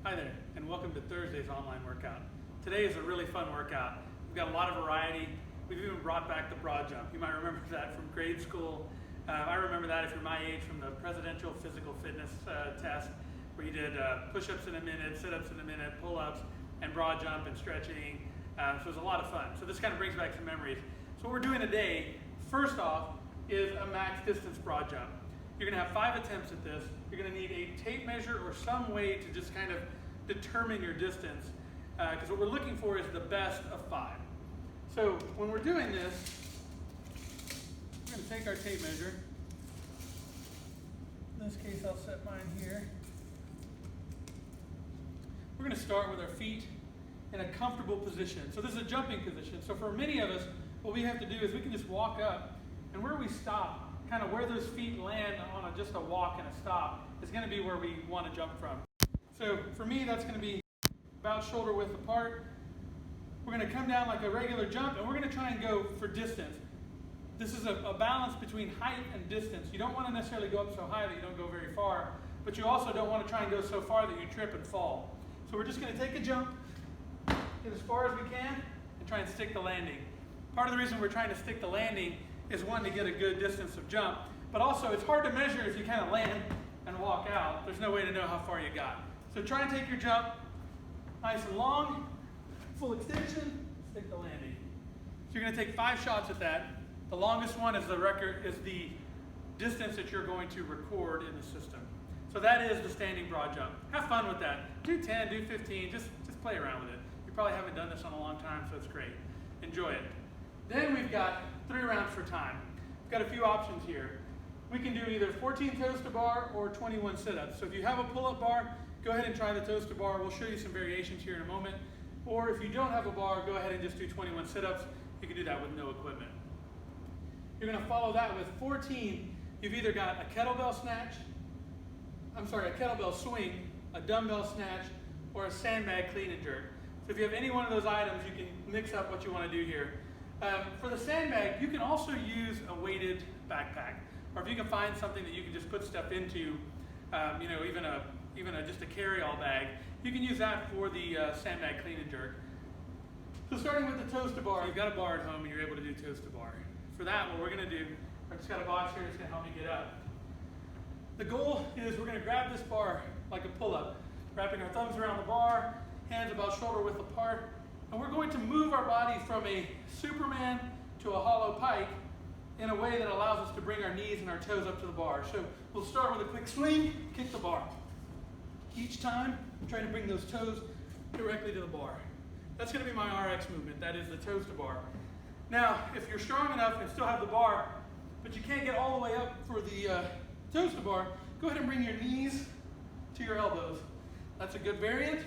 Hi there, and welcome to Thursday's online workout. Today is a really fun workout. We've got a lot of variety. We've even brought back the broad jump. You might remember that from grade school. I remember that if you're my age from the Presidential Physical Fitness test, where you did push-ups in a minute, sit-ups in a minute, pull-ups, and broad jump and stretching. So it was a lot of fun. So this kind of brings back some memories. So what we're doing today, first off, is a max distance broad jump. You're gonna have 5 attempts at this. You're gonna need a tape measure or some way to just kind of determine your distance, because what we're looking for is the best of 5. So when we're doing this, we're gonna take our tape measure. In this case, I'll set mine here. We're gonna start with our feet in a comfortable position. So this is a jumping position. So for many of us, what we have to do is we can just walk up, and where we stop, kind of where those feet land on just a walk and a stop, is going to be where we want to jump from. So for me, that's going to be about shoulder width apart. We're going to come down like a regular jump, and we're going to try and go for distance. This is a balance between height and distance. You don't want to necessarily go up so high that you don't go very far, but you also don't want to try and go so far that you trip and fall. So we're just going to take a jump, get as far as we can, and try and stick the landing. Part of the reason we're trying to stick the landing is one, to get a good distance of jump, but also it's hard to measure if you kind of land and walk out. There's no way to know how far you got. So try and take your jump nice and long, full extension, stick the landing. So you're going to take 5 shots at that. The longest one is the record, is the distance that you're going to record in the system. So that is the standing broad jump. Have fun with that. Do 10, do 15, just play around with it. You probably haven't done this in a long time, so it's great. Enjoy it. Then we've got 3 rounds for time. We've got a few options here. We can do either 14 toes to bar or 21 sit-ups. So if you have a pull-up bar, go ahead and try the toes to bar. We'll show you some variations here in a moment. Or if you don't have a bar, go ahead and just do 21 sit-ups. You can do that with no equipment. You're going to follow that with 14. You've either got a kettlebell swing, a dumbbell snatch, or a sandbag clean and jerk. So if you have any one of those items, you can mix up what you want to do here. For the sandbag, you can also use a weighted backpack, or if you can find something that you can just put stuff into, even just a carry-all bag, you can use that for the sandbag clean and jerk. So starting with the toes to bar, you've got a bar at home and you're able to do toes to bar. For that, what we're going to do, I just got a box here that's going to help me get up. The goal is we're going to grab this bar like a pull-up, wrapping our thumbs around the bar, hands about shoulder width apart, and we're going to move our body from a Superman to a hollow pike in a way that allows us to bring our knees and our toes up to the bar. So we'll start with a quick swing, kick the bar. Each time, I'm trying to bring those toes directly to the bar. That's going to be my RX movement. That is the toes to bar. Now, if you're strong enough and still have the bar, but you can't get all the way up for the toes to bar, go ahead and bring your knees to your elbows. That's a good variant.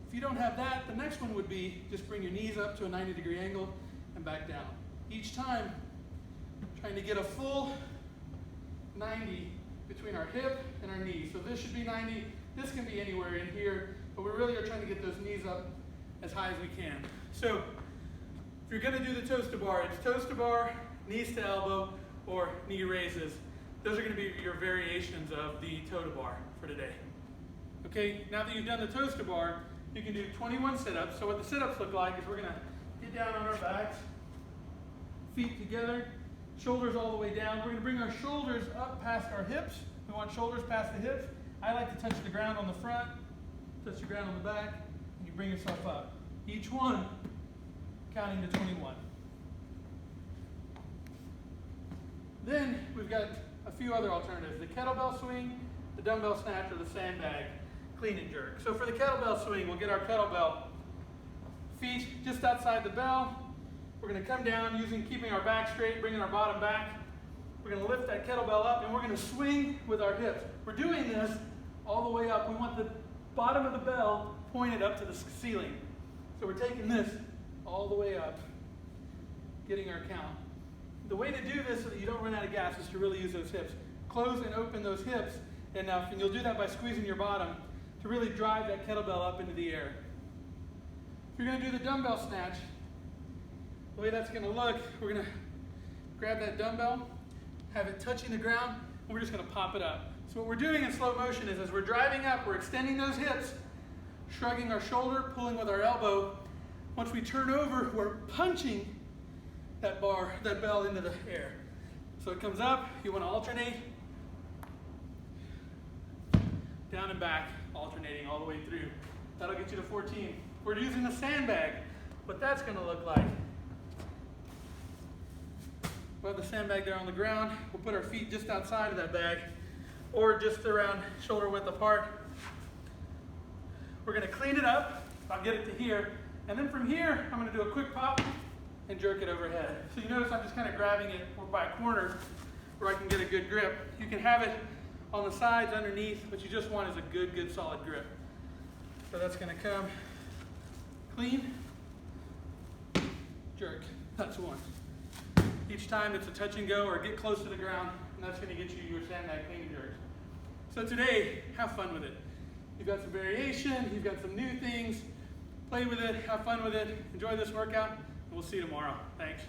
If you don't have that, the next one would be just bring your knees up to a 90-degree angle and back down. Each time, trying to get a full 90 between our hip and our knee. So this should be 90. This can be anywhere in here, but we really are trying to get those knees up as high as we can. So if you're going to do the toes to bar, it's toes to bar, knees to elbow, or knee raises. Those are going to be your variations of the toe to bar for today. Okay, now that you've done the toes to bar, you can do 21 sit-ups. So what the sit-ups look like is we're going to get down on our backs, feet together, shoulders all the way down. We're going to bring our shoulders up past our hips. We want shoulders past the hips. I like to touch the ground on the front, touch the ground on the back, and you bring yourself up. Each one counting to 21. Then we've got a few other alternatives. The kettlebell swing, the dumbbell snatch, or the sandbag clean and jerk. So for the kettlebell swing, we'll get our kettlebell feet just outside the bell. We're going to come down keeping our back straight, bringing our bottom back. We're going to lift that kettlebell up and we're going to swing with our hips. We're doing this all the way up. We want the bottom of the bell pointed up to the ceiling. So we're taking this all the way up, getting our count. The way to do this so that you don't run out of gas is to really use those hips. Close and open those hips enough, and you'll do that by squeezing your bottom to really drive that kettlebell up into the air. If you're going to do the dumbbell snatch, the way that's going to look, we're going to grab that dumbbell, have it touching the ground, and we're just going to pop it up. So what we're doing in slow motion is as we're driving up, we're extending those hips, shrugging our shoulder, pulling with our elbow. Once we turn over, we're punching that bell into the air. So it comes up, you want to alternate, down and back, alternating all the way through. That'll get you to 14. We're using a sandbag. What that's going to look like. We'll have the sandbag there on the ground. We'll put our feet just outside of that bag or just around shoulder width apart. We're going to clean it up. I'll get it to here. And then from here, I'm going to do a quick pop and jerk it overhead. So you notice I'm just kind of grabbing it by a corner where I can get a good grip. You can have it on the sides, underneath. What you just want is a good solid grip. So that's going to come clean, jerk. That's one. Each time it's a touch and go or get close to the ground, and that's going to get you your sandbag clean and jerks. So today, have fun with it. You've got some variation, you've got some new things. Play with it, have fun with it, enjoy this workout, and we'll see you tomorrow. Thanks.